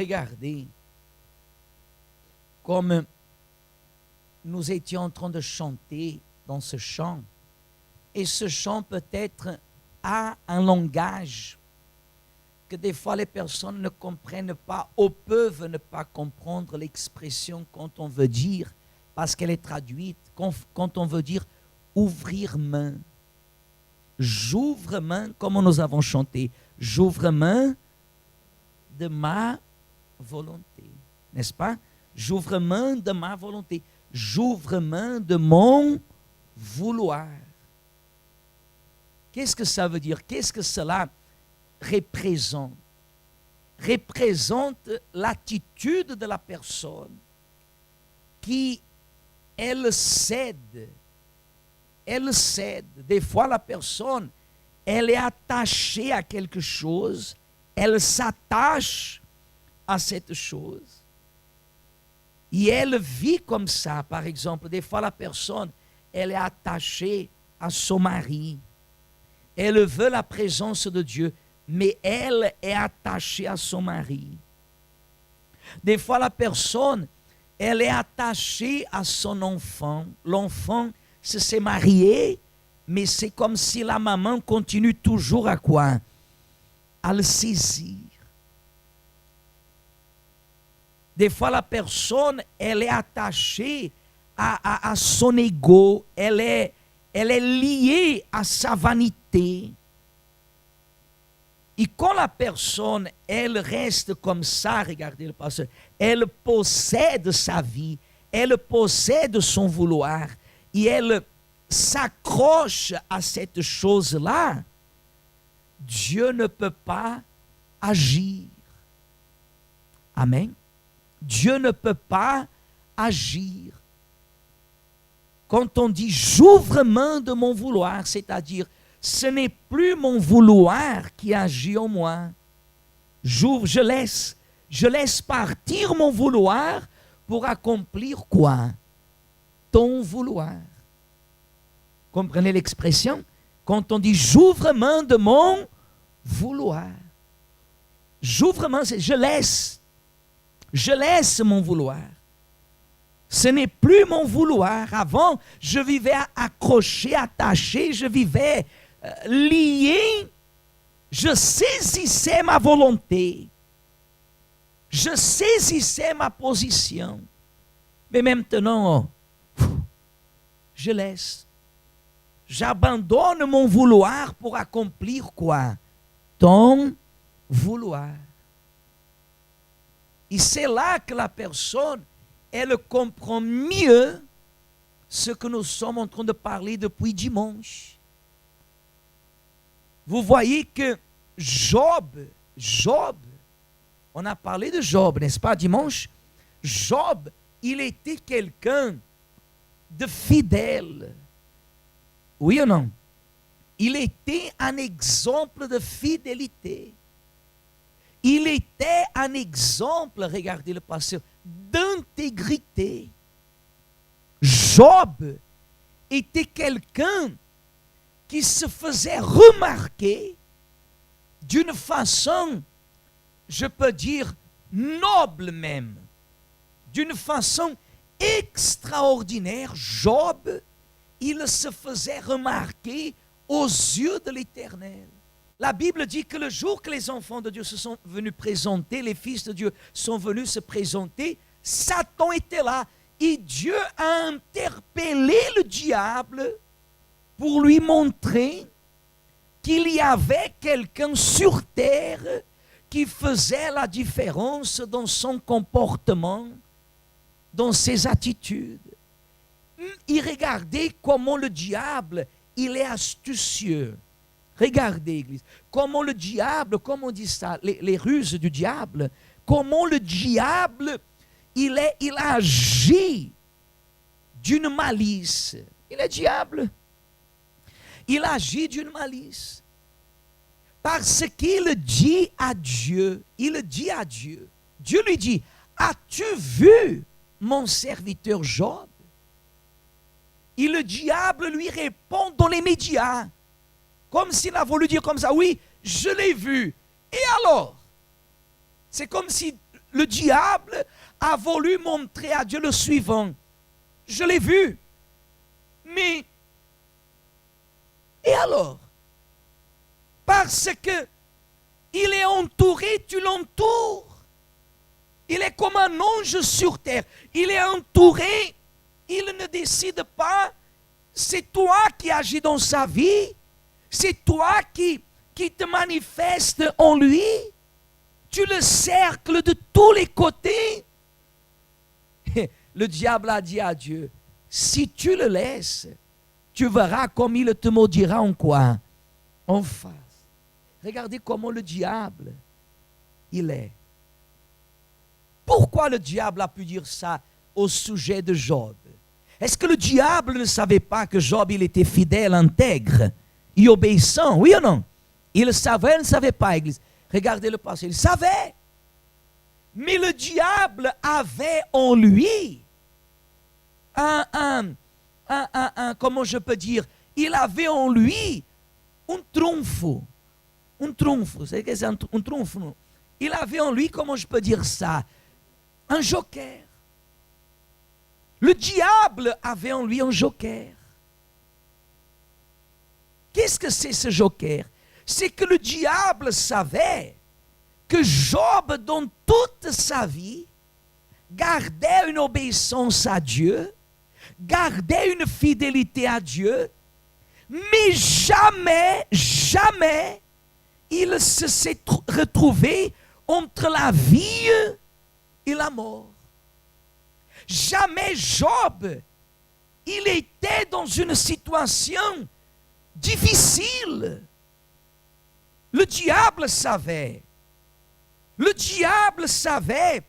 regardez, comme nous étions en train de chanter dans ce chant, et ce chant peut-être a un langage que des fois les personnes ne comprennent pas ou peuvent ne pas comprendre l'expression quand on veut dire, parce qu'elle est traduite, quand on veut dire ouvrir main. J'ouvre main, comme nous avons chanté, j'ouvre main de ma volonté, n'est-ce pas? J'ouvre main de ma volonté, j'ouvre main de mon vouloir. Qu'est-ce que ça veut dire? Qu'est-ce que cela représente? Représente l'attitude de la personne qui, elle cède. Elle cède. Des fois, la personne, elle est attachée à quelque chose, elle s'attache à cette chose. Et elle vit comme ça. Par exemple, des fois, la personne, elle est attachée à son mari. Elle veut la présence de Dieu, mais elle est attachée à son mari. Des fois, la personne, elle est attachée à son enfant. L'enfant s'est marié, mais c'est comme si la maman continue toujours à quoi? À le saisir. Des fois, la personne, elle est attachée à son ego, elle est liée à sa vanité. Et quand la personne, elle reste comme ça, regardez le pasteur, elle possède sa vie, elle possède son vouloir, et elle s'accroche à cette chose-là, Dieu ne peut pas agir. Amen. Dieu ne peut pas agir. Quand on dit « j'ouvre main de mon vouloir », c'est-à-dire ce n'est plus mon vouloir qui agit en moi. Je laisse partir mon vouloir pour accomplir quoi? Ton vouloir. Comprenez l'expression? Quand on dit « j'ouvre main de mon vouloir ». J'ouvre main, c'est je laisse mon vouloir. Ce n'est plus mon vouloir. Avant, je vivais accroché, attaché, je vivais lié. Je saisissais ma volonté. Je saisissais ma position. Mais maintenant, je laisse. J'abandonne mon vouloir pour accomplir quoi? Ton vouloir. Et c'est là que la personne, elle comprend mieux ce que nous sommes en train de parler depuis dimanche. Vous voyez que Job, on a parlé de Job, n'est-ce pas, dimanche? Job, il était quelqu'un de fidèle. Oui ou non? Il était un exemple de fidélité. Il était un exemple, regardez le passé, d'intégrité. Job était quelqu'un qui se faisait remarquer d'une façon, je peux dire, noble même, d'une façon extraordinaire. Job, il se faisait remarquer aux yeux de l'Éternel. La Bible dit que le jour que les enfants de Dieu se sont venus présenter, les fils de Dieu sont venus se présenter, Satan était là et Dieu a interpellé le diable pour lui montrer qu'il y avait quelqu'un sur terre qui faisait la différence dans son comportement, dans ses attitudes. Et regardez comment le diable, il est astucieux. Regardez, Église, comment le diable, comment on dit ça, les ruses du diable, comment le diable, il agit d'une malice. Il est diable. Il agit d'une malice. Parce qu'il dit à Dieu, Dieu lui dit, as-tu vu mon serviteur Job? Et le diable lui répond dans les médias. Comme s'il a voulu dire comme ça, oui, je l'ai vu. Et alors? C'est comme si le diable a voulu montrer à Dieu le suivant. Je l'ai vu. Mais, et alors? Parce que il est entouré, tu l'entoures. Il est comme un ange sur terre. Il est entouré. Il ne décide pas. C'est toi qui agis dans sa vie. C'est toi qui te manifeste en lui. Tu le cercles de tous les côtés. Le diable a dit à Dieu, si tu le laisses, tu verras comme il te maudira en quoi? En face. Regardez comment le diable, il est. Pourquoi le diable a pu dire ça au sujet de Job? Est-ce que le diable ne savait pas que Job, il était fidèle, intègre et obéissant? Oui ou non? Il le savait, il ne savait pas, Église. Regardez le passé, il savait. Mais le diable avait en lui comment je peux dire, il avait en lui un trunfo. Un trunfo, c'est que c'est un trunfo, non? Il avait en lui, comment je peux dire ça, un joker. Le diable avait en lui un joker. Qu'est-ce que c'est ce joker? C'est que le diable savait que Job, dans toute sa vie, gardait une obéissance à Dieu, gardait une fidélité à Dieu, mais jamais, jamais, il se s'est retrouvé entre la vie et la mort. Jamais Job, il était dans une situation difficile. Le diable savait. Le diable savait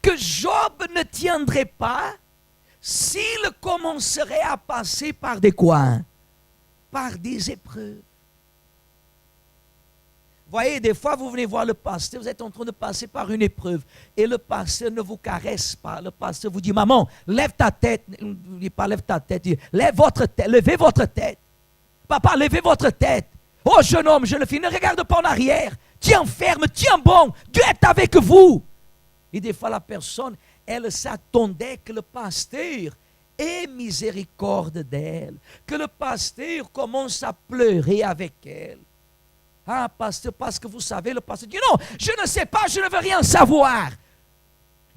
que Job ne tiendrait pas s'il commencerait à passer par des quoi? Par des épreuves. Voyez, des fois, vous venez voir le pasteur, vous êtes en train de passer par une épreuve, et le pasteur ne vous caresse pas. Le pasteur vous dit, maman, lève ta tête. Il ne dit pas, lève ta tête. Il dit, lève votre tête, levez votre tête. Papa, levez votre tête. Oh, jeune homme, jeune fille, ne regarde pas en arrière. Tiens ferme, tiens bon. Dieu est avec vous. Et des fois, la personne, elle s'attendait que le pasteur ait miséricorde d'elle, que le pasteur commence à pleurer avec elle. Ah, pasteur, parce que vous savez, le pasteur dit, non, je ne sais pas, je ne veux rien savoir.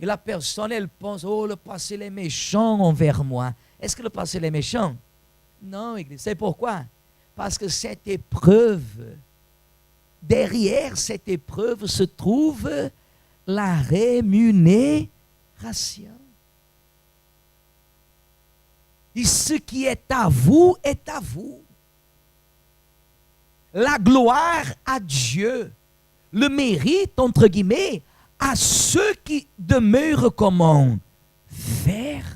Et la personne, elle pense, oh, le pasteur est méchant envers moi. Est-ce que le pasteur est méchant? Non, Église. C'est pourquoi? Parce que cette épreuve, derrière cette épreuve se trouve la rémunération. Et ce qui est à vous est à vous. La gloire à Dieu, le mérite, entre guillemets, à ceux qui demeurent comment? Fermes.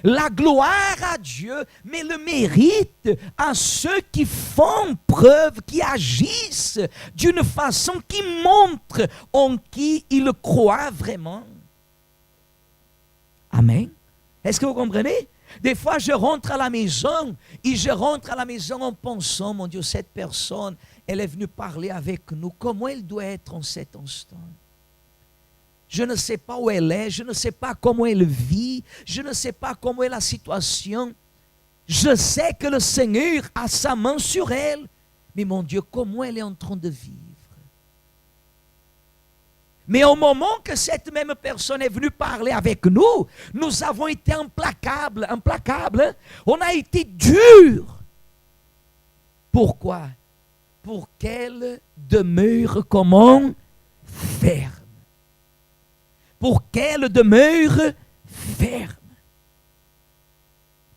La gloire à Dieu, mais le mérite à ceux qui font preuve, qui agissent d'une façon qui montre en qui ils croient vraiment. Amen. Est-ce que vous comprenez? Des fois, je rentre à la maison et je rentre à la maison en pensant, mon Dieu, cette personne, elle est venue parler avec nous. Comment elle doit être en cet instant? Je ne sais pas où elle est, je ne sais pas comment elle vit, je ne sais pas comment est la situation. Je sais que le Seigneur a sa main sur elle, mais mon Dieu, comment elle est en train de vivre? Mais au moment que cette même personne est venue parler avec nous, nous avons été implacables. On a été durs. Pourquoi? Pour qu'elle demeure comment? Ferme. Pour qu'elle demeure ferme.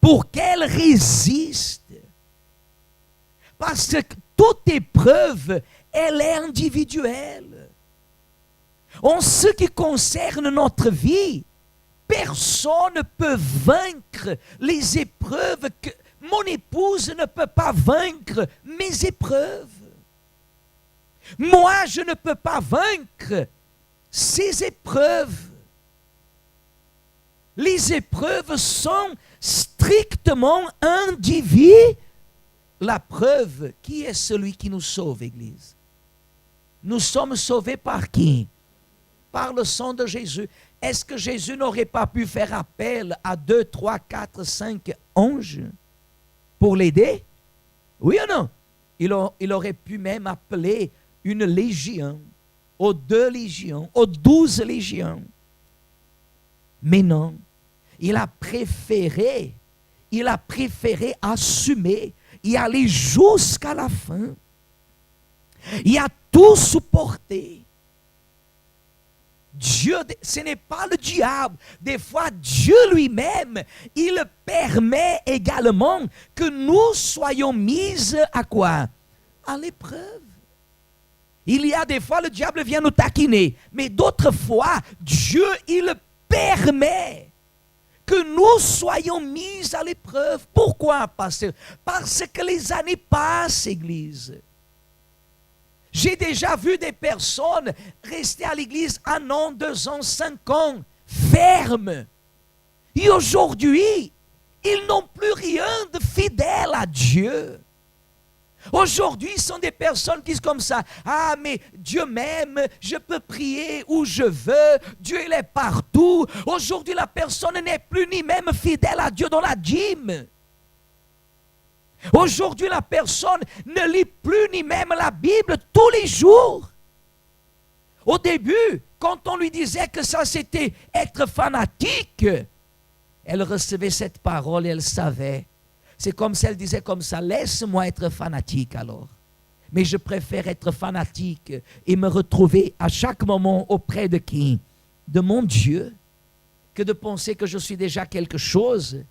Pour qu'elle résiste. Parce que toute épreuve, elle est individuelle. En ce qui concerne notre vie, personne ne peut vaincre les épreuves que mon épouse ne peut pas vaincre mes épreuves. Moi, je ne peux pas vaincre ces épreuves. Les épreuves sont strictement individuelles. La preuve, qui est celui qui nous sauve, Église? Nous sommes sauvés par qui? par le sang de Jésus, est-ce que Jésus n'aurait pas pu faire appel à 2, 3, 4, 5 anges pour l'aider? Oui ou non? Il aurait pu même appeler une légion, aux 2 légions, aux 12 légions. Mais non, il a préféré assumer et aller jusqu'à la fin. Il a tout supporté. Dieu, ce n'est pas le diable. Des fois, Dieu lui-même, il permet également que nous soyons mis à quoi? À l'épreuve. Il y a des fois, le diable vient nous taquiner. Mais d'autres fois, Dieu, il permet que nous soyons mis à l'épreuve. Pourquoi, pasteur? Parce que les années passent, Église. J'ai déjà vu des personnes rester à l'église 1 an, 2 ans, 5 ans, fermes. Et aujourd'hui, ils n'ont plus rien de fidèle à Dieu. Aujourd'hui, ce sont des personnes qui sont comme ça. Ah, mais Dieu m'aime, je peux prier où je veux, Dieu il est partout. Aujourd'hui, la personne n'est plus ni même fidèle à Dieu dans la dîme. Aujourd'hui, la personne ne lit plus ni même la Bible tous les jours. Au début, quand on lui disait que ça c'était être fanatique, elle recevait cette parole et elle savait. C'est comme si elle disait comme ça, laisse-moi être fanatique alors. Mais je préfère être fanatique et me retrouver à chaque moment auprès de qui? De mon Dieu, que de penser que je suis déjà quelque chose.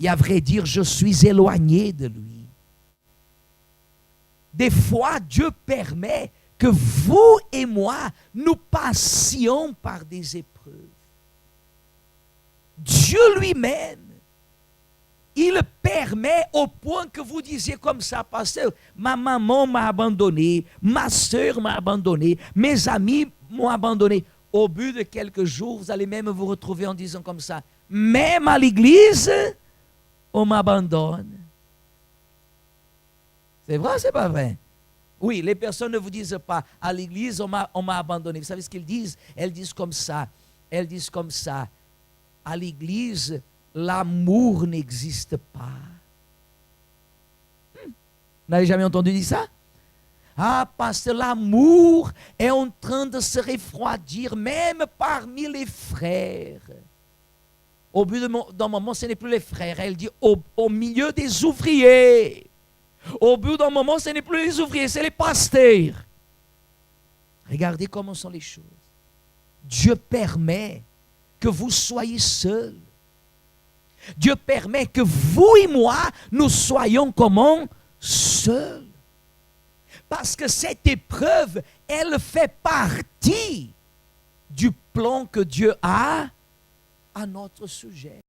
Et à vrai dire, je suis éloigné de lui. Des fois, Dieu permet que vous et moi, nous passions par des épreuves. Dieu lui-même, il permet au point que vous disiez comme ça, pasteur, ma maman m'a abandonné, ma soeur m'a abandonné, mes amis m'ont abandonné. Au bout de quelques jours, vous allez même vous retrouver en disant comme ça, même à l'église, on m'abandonne. C'est vrai, c'est pas vrai? Oui, les personnes ne vous disent pas, à l'église, on m'a abandonné. Vous savez ce qu'elles disent? Elles disent comme ça, à l'église, l'amour n'existe pas. Vous n'avez jamais entendu dire ça? Ah, parce que l'amour est en train de se refroidir, même parmi les frères. Au bout d'un moment, ce n'est plus les frères. Elle dit au milieu des ouvriers. Au bout d'un moment, ce n'est plus les ouvriers, c'est les pasteurs. Regardez comment sont les choses. Dieu permet que vous soyez seuls. Dieu permet que vous et moi, nous soyons comment? Seuls. Parce que cette épreuve, elle fait partie du plan que Dieu a à notre sujet.